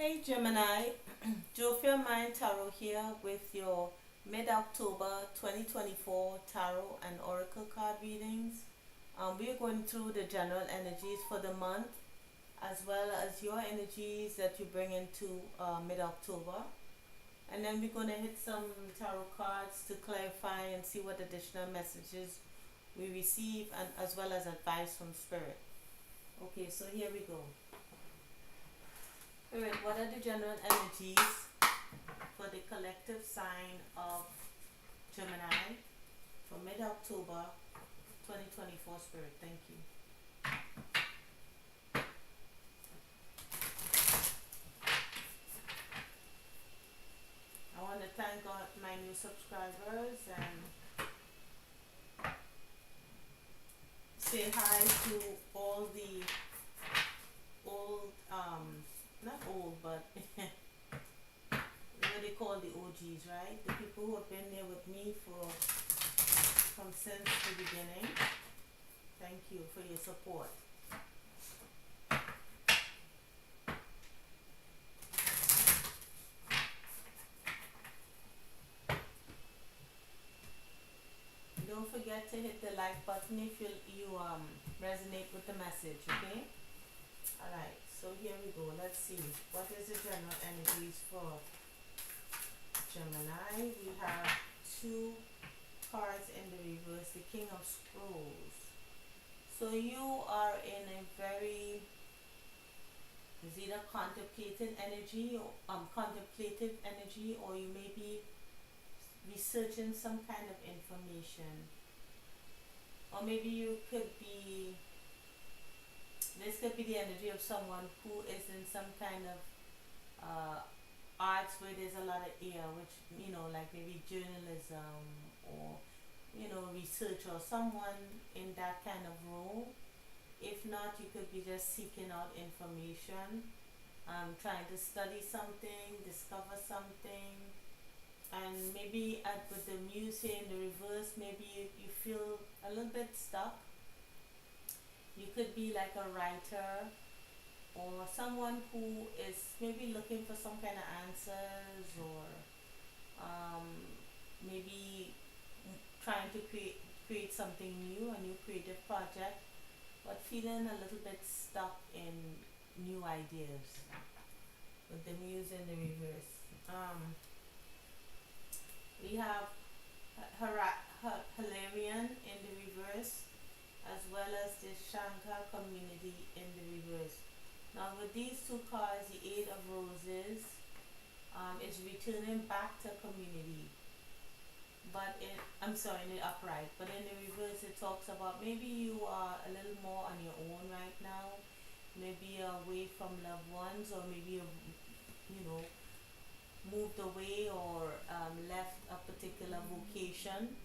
Hey Gemini, Jophia Mind Tarot here with your mid-October 2024 tarot and oracle card readings. We're going through the general energies for the month as well as your energies that you bring into mid-October. And then we're going to hit some tarot cards to clarify and see what additional messages we receive and as well as advice from Spirit. Okay, so here we go. Spirit, what are the general energies for the collective sign of Gemini for mid-October 2024? Spirit, thank you. I want to thank my new subscribers and say hi to all the old, not old, but what they call the OGs, right? The people who have been there with me from since the beginning. Thank you for your support. Don't forget to hit the like button if you resonate with the message, okay? Alright, so here we go. Let's see. What is the general energies for Gemini? We have two cards in the reverse, the King of Scrolls. So you are in a very, is either contemplative energy or you may be researching some kind of information, or maybe you could be, this could be the energy of someone who is in some kind of arts where there's a lot of air, which, like maybe journalism or, research, or someone in that kind of role. If not, you could be just seeking out information, trying to study something, discover something. And maybe with the muse here in the reverse, maybe you feel a little bit stuck. You could be like a writer or someone who is maybe looking for some kind of answers, or maybe trying to create something new, a new creative project, but feeling a little bit stuck in new ideas with the muse in the reverse. We have Hilarion in the reverse, as well as the Shankar community in the reverse. Now with these two cards, the Eight of Roses is returning back to community. But in the upright. But in the reverse, it talks about maybe you are a little more on your own right now. Maybe you're away from loved ones, or maybe you're, moved away, or left a particular vocation,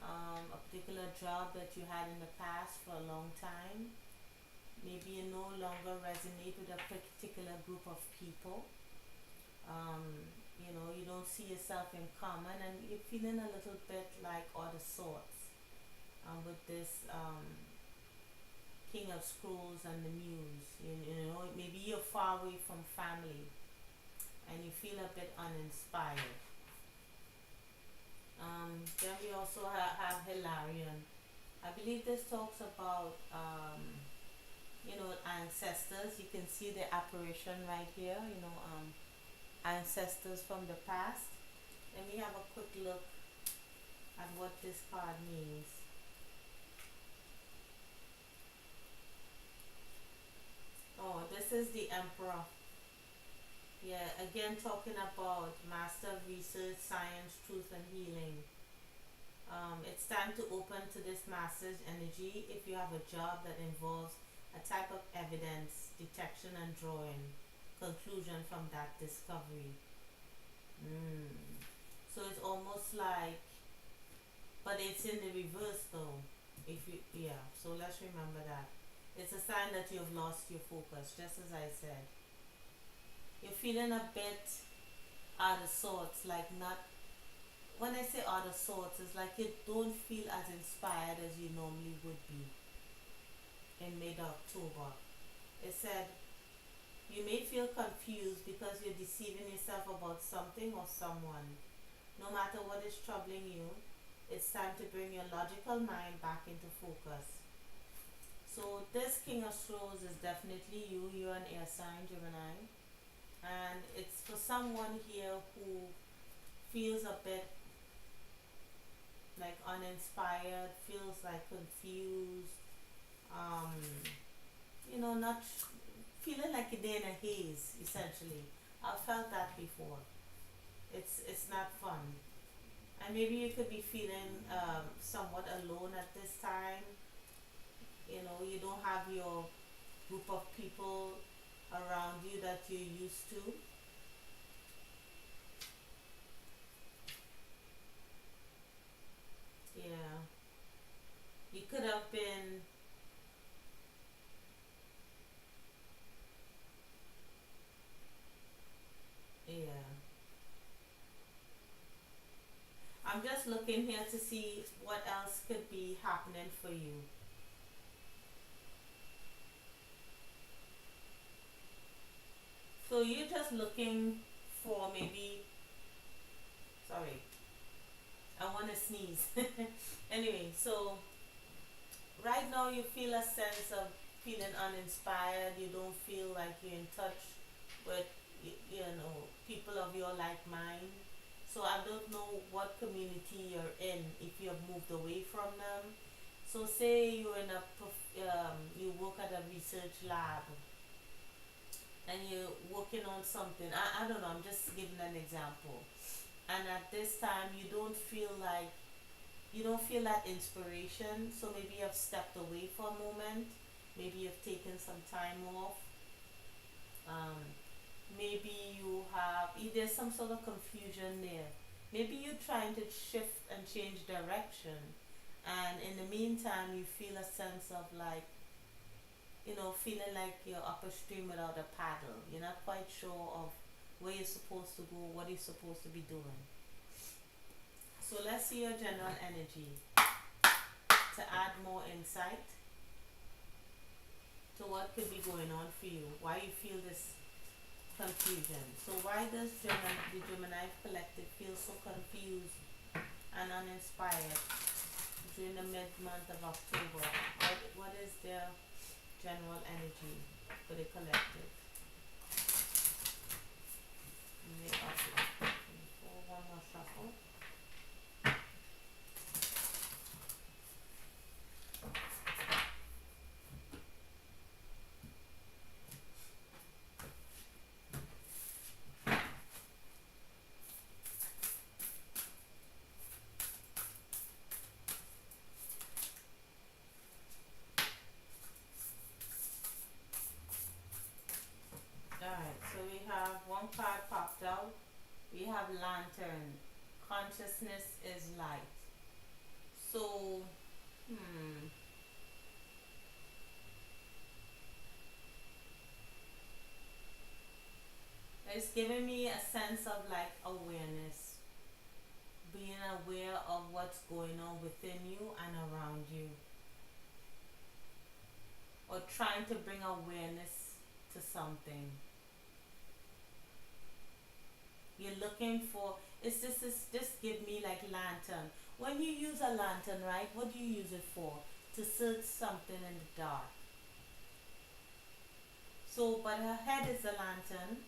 a particular job that you had in the past for a long time. Maybe you no longer resonate with a particular group of people. You don't see yourself in common, and you're feeling a little bit like out of sorts with this King of Scrolls and the Muse. Maybe you're far away from family and you feel a bit uninspired. Then we also have Hilarion. I believe this talks about ancestors. You can see the apparition right here, ancestors from the past. Let me have a quick look at what this card means. Oh, this is the Emperor. Yeah, again talking about master of research, science, truth, and healing. It's time to open to this master's energy if you have a job that involves a type of evidence, detection, and drawing conclusion from that discovery. So it's almost like, but it's in the reverse though. So let's remember that. It's a sign that you've lost your focus, just as I said. You're feeling a bit out of sorts, like not, when I say out of sorts, it's like you don't feel as inspired as you normally would be in mid-October. It said You may feel confused because you're deceiving yourself about something or someone. No matter what is troubling you, it's time to bring your logical mind back into focus. So this King of Swords is definitely you. You're an air sign, Gemini. And it's for someone here who feels a bit like uninspired, feels like confused, um, not feeling like they're in a haze, essentially. I've felt that before. It's not fun. And maybe you could be feeling somewhat alone at this time. You don't have your group of people around you that you're used to. Yeah. You could have been, yeah. I'm just looking here to see what else could be happening for you. So you're just looking for maybe, sorry, I want to sneeze. Anyway, so right now you feel a sense of feeling uninspired. You don't feel like you're in touch with, people of your like mind. So I don't know what community you're in if you have moved away from them. So say you're in you work at a research lab and you're working on something. I don't know, I'm just giving an example. And at this time you don't feel that inspiration, so maybe you've stepped away for a moment, maybe you've taken some time off. um, Maybe there's some sort of confusion there. Maybe you're trying to shift and change direction, and in the meantime you feel a sense of like, feeling like you're upstream without a paddle. You're not quite sure of where you're supposed to go, what you're supposed to be doing. So let's see your general energy to add more insight to what could be going on for you, why you feel this confusion. So why does the Gemini collective feel so confused and uninspired during the mid-month of October? What is their general energy for the collective? One more shuffle. Alright, so we have one card popped out. We have Lantern. Consciousness is light. So, hmm, it's giving me a sense of like awareness, being aware of what's going on within you and around you, or trying to bring awareness to something. You're looking for, just give me like lantern. When you use a lantern, right, what do you use it for? To search something in the dark. So, but her head is the lantern.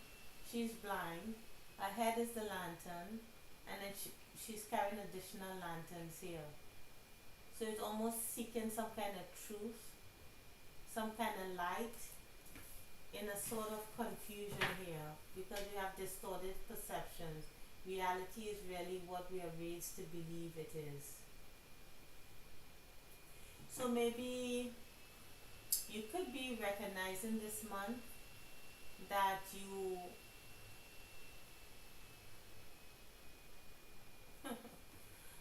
She's blind. Her head is the lantern, and then she's carrying additional lanterns here. So it's almost seeking some kind of truth, some kind of light, in a sort of confusion here, because we have distorted perceptions. Reality is really what we are raised to believe it is. So maybe you could be recognizing this month that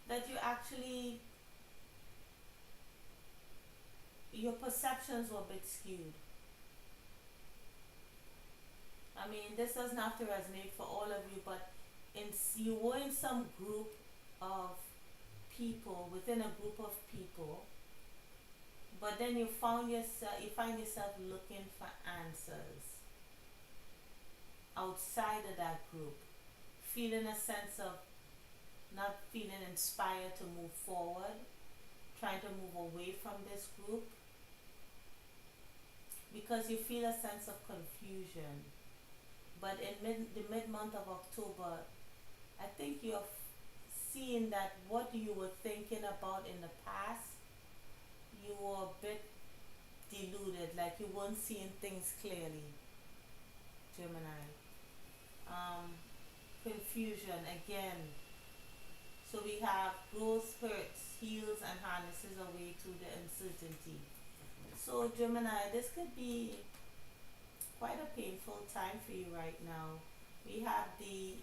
that you actually, your perceptions were a bit skewed. I mean, this doesn't have to resonate for all of you, but you were in some group of people, within a group of people, but then you find yourself looking for answers. outside of that group, feeling a sense of not feeling inspired to move forward, trying to move away from this group because you feel a sense of confusion. But in the mid month of October, I think you're seeing that what you were thinking about in the past, you were a bit deluded, like you weren't seeing things clearly, Gemini. Um, Confusion again. So we have growth hurts, heals, and harnesses a way through the uncertainty. So Gemini, this could be quite a painful time for you right now. We have the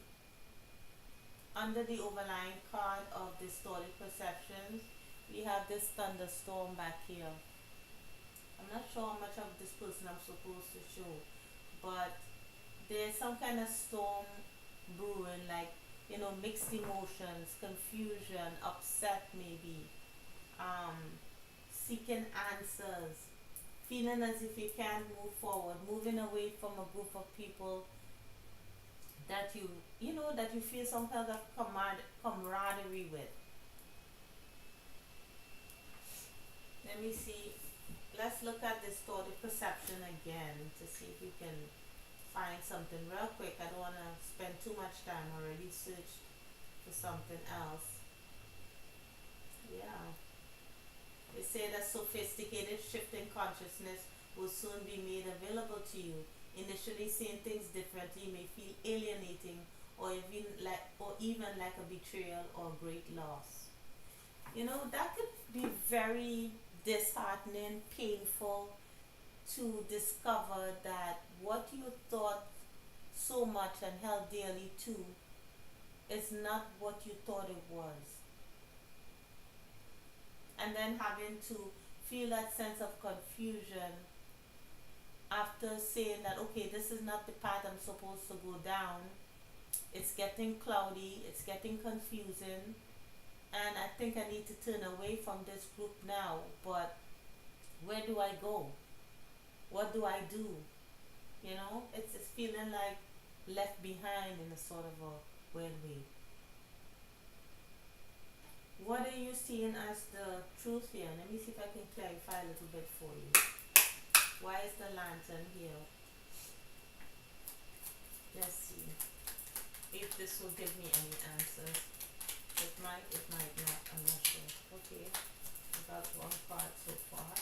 under the overlying card of distorted perceptions, we have this thunderstorm back here. I'm not sure how much of this person I'm supposed to show, but there's some kind of storm brewing, like, mixed emotions, confusion, upset maybe, um, seeking answers, feeling as if you can't move forward, moving away from a group of people that that you feel some kind of camaraderie with. Let me see. Let's look at distorted perception again to see if we can find something real quick. I don't want to spend too much time. I already searched for something else. Yeah. They say that sophisticated shifting consciousness will soon be made available to you. Initially seeing things differently may feel alienating or even like a betrayal or great loss. That could be very disheartening, painful to discover that what you thought so much and held dearly to is not what you thought it was. And then having to feel that sense of confusion after saying that, okay, this is not the path I'm supposed to go down. It's getting cloudy, it's getting confusing, and I think I need to turn away from this group now, but where do I go? What do I do? It's feeling like left behind in a sort of a weird way. What are you seeing as the truth here? Let me see if I can clarify a little bit for you. Why is the lantern here? Let's see if this will give me any answers. It might not, I'm not sure. Okay, we got one card so far.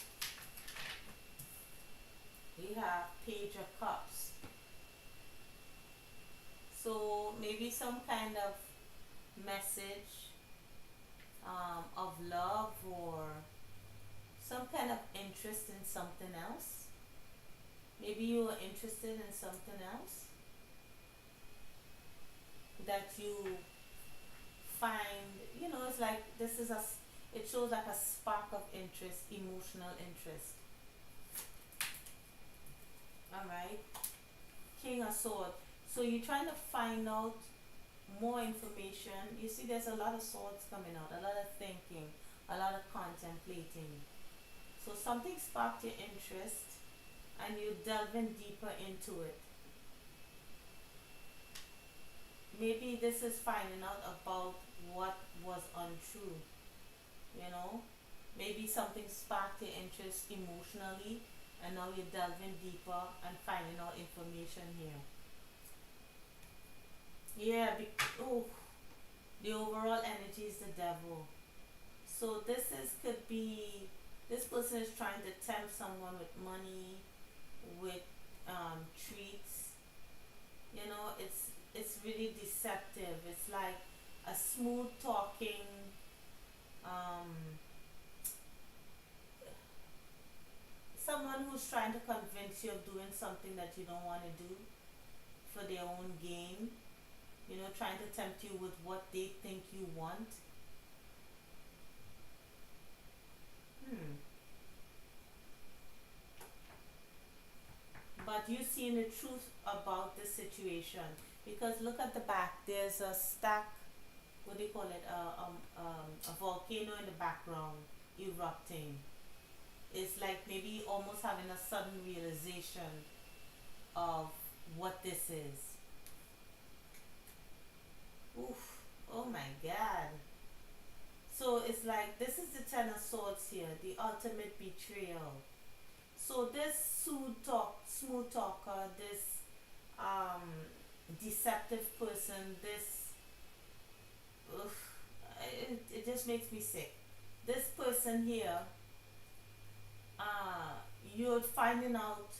We have Page of Cups. So maybe some kind of message of love or some kind of interest in something else. Maybe you are interested in something else that you find, it's like it shows like a spark of interest, emotional interest. Alright, King of Swords. So you're trying to find out more information. You see there's a lot of swords coming out, a lot of thinking, a lot of contemplating. So something sparked your interest and you delving deeper into it. Maybe this is finding out about what was untrue. Maybe something sparked your interest emotionally and now you're delving deeper and finding out information here. Yeah, the overall energy is the devil. So this person is trying to tempt someone with money, with treats. It's really deceptive. It's like a smooth talking, someone who's trying to convince you of doing something that you don't want to do for their own gain. Trying to tempt you with what they think you want. But you seeing the truth about the situation, because look at the back. There's a stack. What do you call it? A volcano in the background erupting. It's like maybe almost having a sudden realization of what this is. Oof. Oh my God. So it's like this is the Ten of Swords here, the ultimate betrayal. So this smooth talker, this um deceptive person, this oof, it just makes me sick. This person here, uh, you're finding out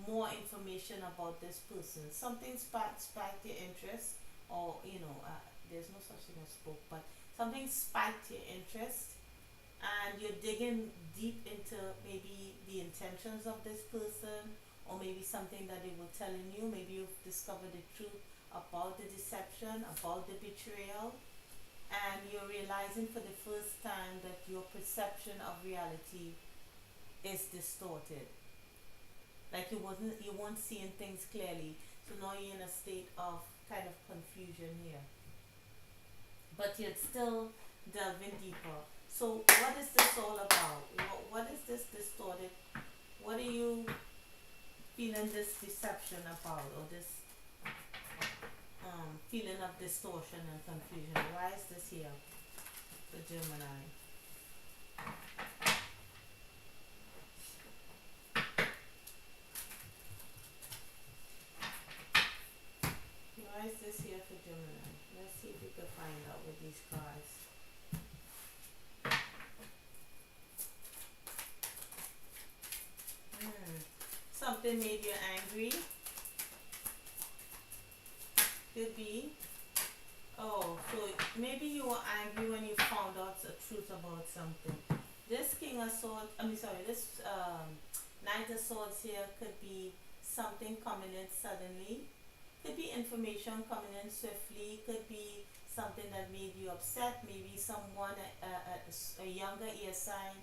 more information about this person. Something spiked your interest, or there's no such thing as spoke, but something spiked your interest, and you're digging deep into maybe the intentions of this person, or maybe something that they were telling you. Maybe you've discovered the truth about the deception, about the betrayal, and you're realizing for the first time that your perception of reality is distorted. Like you weren't seeing things clearly. So now you're in a state of kind of confusion here. But you're still delving deeper. So what is this all about? What is this distorted? What are you feeling this deception about, or this feeling of distortion and confusion? Why is this here for Gemini? Why is this here for Gemini? Let's see if we can find out with these cards. Something made you angry. Could be. Oh, so maybe you were angry when you found out the truth about something. This King of Swords, this Knight of Swords here could be something coming in suddenly. Could be information coming in swiftly. Could be something that made you upset. Maybe someone, a younger ear sign,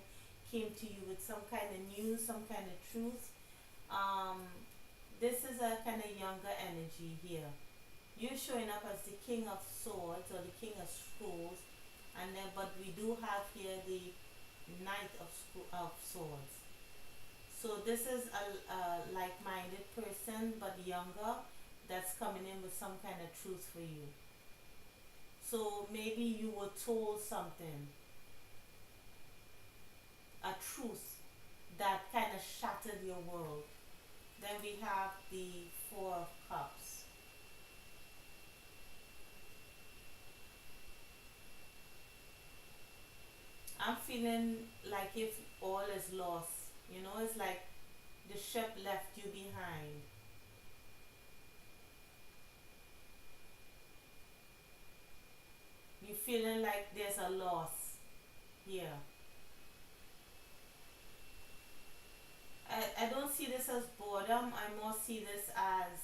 came to you with some kind of news, some kind of truth. Um, this is a kind of younger energy here. You're showing up as the King of Swords or the King of Scrolls, and then but we do have here the Knight of Swords. So this is a like-minded person but younger, that's coming in with some kind of truth for you. So maybe you were told something, a truth that kind of shattered your world. Then we have the Four of Cups. I'm feeling like if all is lost, it's like the ship left you behind. You're feeling like there's a loss here. I don't see this as boredom. I more see this as,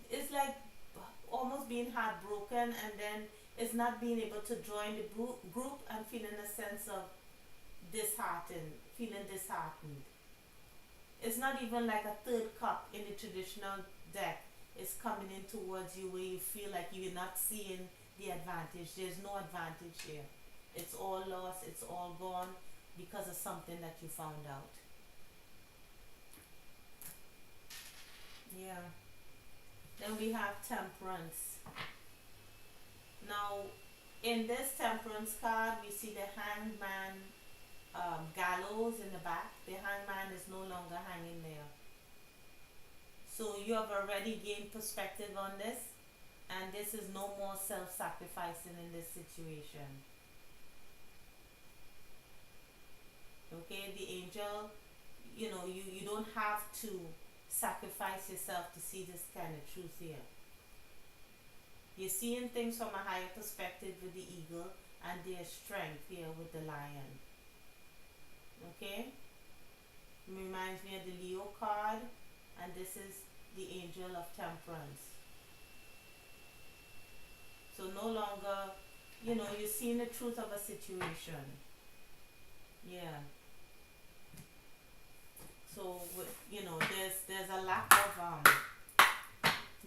it's like almost being heartbroken, and then it's not being able to join the group and feeling a sense of feeling disheartened. It's not even like a third cup in the traditional deck. It's coming in towards you where you feel like you're not seeing the advantage. There's no advantage here. It's all lost, it's all gone because of something that you found out. Yeah. Then we have Temperance. Now, in this Temperance card, we see the Hangman gallows in the back. The Hangman is no longer hanging there. So you have already gained perspective on this, and this is no more self-sacrificing in this situation. Okay, the angel, you don't have to sacrifice yourself to see this kind of truth here. You're seeing things from a higher perspective with the eagle, and their strength here with the lion. Okay? It reminds me of the Leo card, and this is the angel of temperance. So no longer, you're seeing the truth of a situation. Yeah. So there's a lack of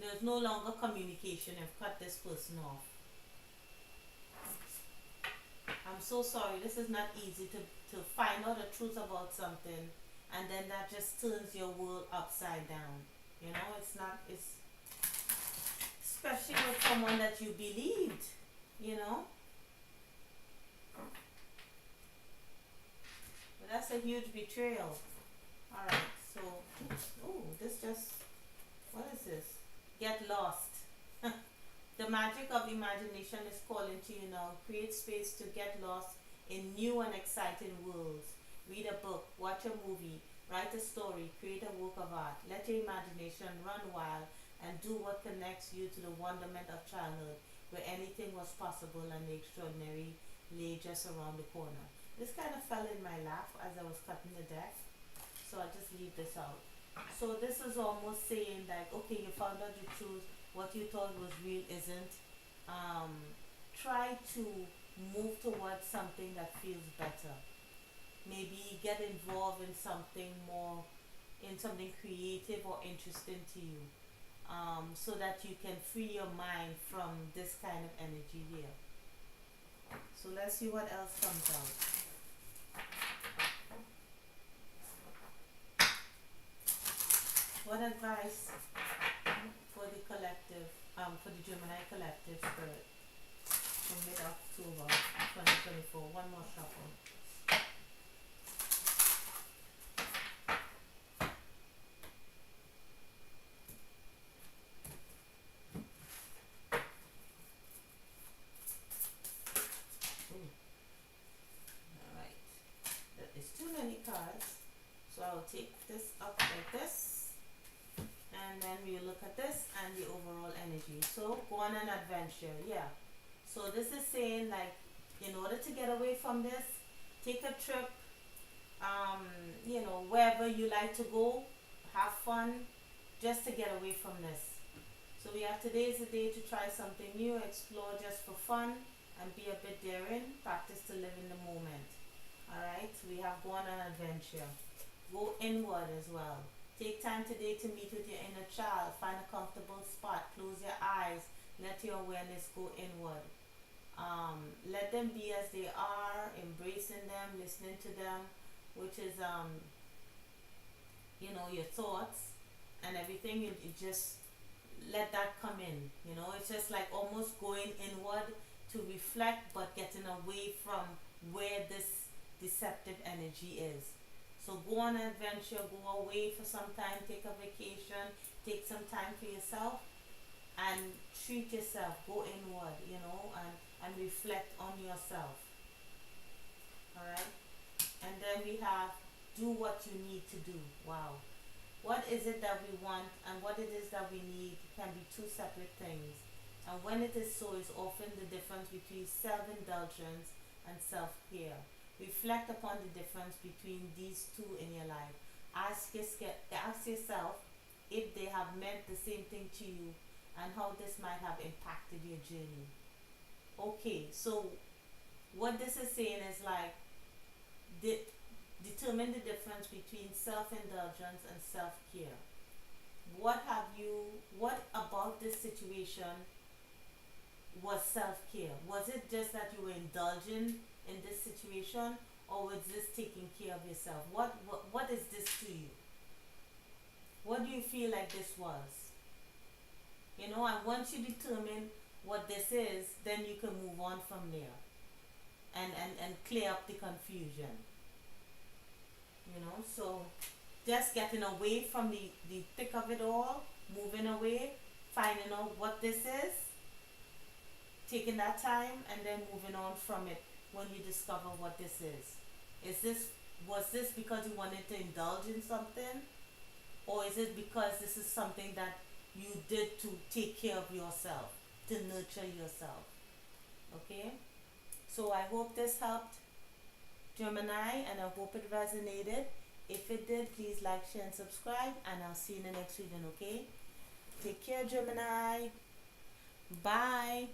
there's no longer communication. I've cut this person off. I'm so sorry. This is not easy to find out the truth about something, and then that just turns your world upside down. It's not. especially with someone that you believed, you know. But that's a huge betrayal. All right, so oh, this just what is this? Get lost. The magic of imagination is calling to you now. Create space to get lost in new and exciting worlds. Read a book, watch a movie, write a story, create a work of art. Let your imagination run wild and do what connects you to the wonderment of childhood, where anything was possible and the extraordinary lay just around the corner. This kind of fell in my lap as I was cutting the deck, so I just leave this out. So this is almost saying like, okay, you found out the truth. What you thought was real isn't. Um, Try to move towards something that feels better. Maybe get involved in something more, in something creative or interesting to you, so that you can free your mind from this kind of energy here. So let's see what else comes out. What advice for the collective, for the Gemini collective spirit from mid-October 2024? One more shuffle. Ooh. Alright. That is too many cards. So I'll take this up like this, and then we look at this and the overall energy. So go on an adventure, yeah. So this is saying like, in order to get away from this, take a trip, you know, wherever you like to go, have fun, just to get away from this. So we have today is the day to try something new, explore just for fun, and be a bit daring, practice to live in the moment. Alright, we have go on an adventure. Go inward as well. Take time today to meet with your inner child. Find a comfortable spot. Close your eyes. Let your awareness go inward. Let them be as they are, embracing them, listening to them, which is, you know, your thoughts and everything. You just let that come in. You know, it's just like almost going inward to reflect, but getting away from where this deceptive energy is. So go on an adventure, go away for some time, take a vacation, take some time for yourself, and treat yourself, go inward, you know, and reflect on yourself. Alright? And then we have do what you need to do. Wow. What is it that we want and what it is that we need can be two separate things. And when it is so, it's often the difference between self-indulgence and self-care. Reflect upon the difference between these two in your life. Ask yourself if they have meant the same thing to you and how this might have impacted your journey. Okay, so what this is saying is like, determine the difference between self-indulgence and self-care. What about this situation was self-care? Was it just that you were indulging in this situation, or was this taking care of yourself? What is this to you? What do you feel like this was? You know, and once you determine what this is, then you can move on from there and clear up the confusion. You know, so just getting away from the thick of it all, moving away, finding out what this is, taking that time, and then moving on from it when you discover what this is. Was this because you wanted to indulge in something? Or is it because this is something that you did to take care of yourself, to nurture yourself? Okay? So I hope this helped, Gemini, and I hope it resonated. If it did, please like, share, and subscribe, and I'll see you in the next reading, okay? Take care, Gemini. Bye.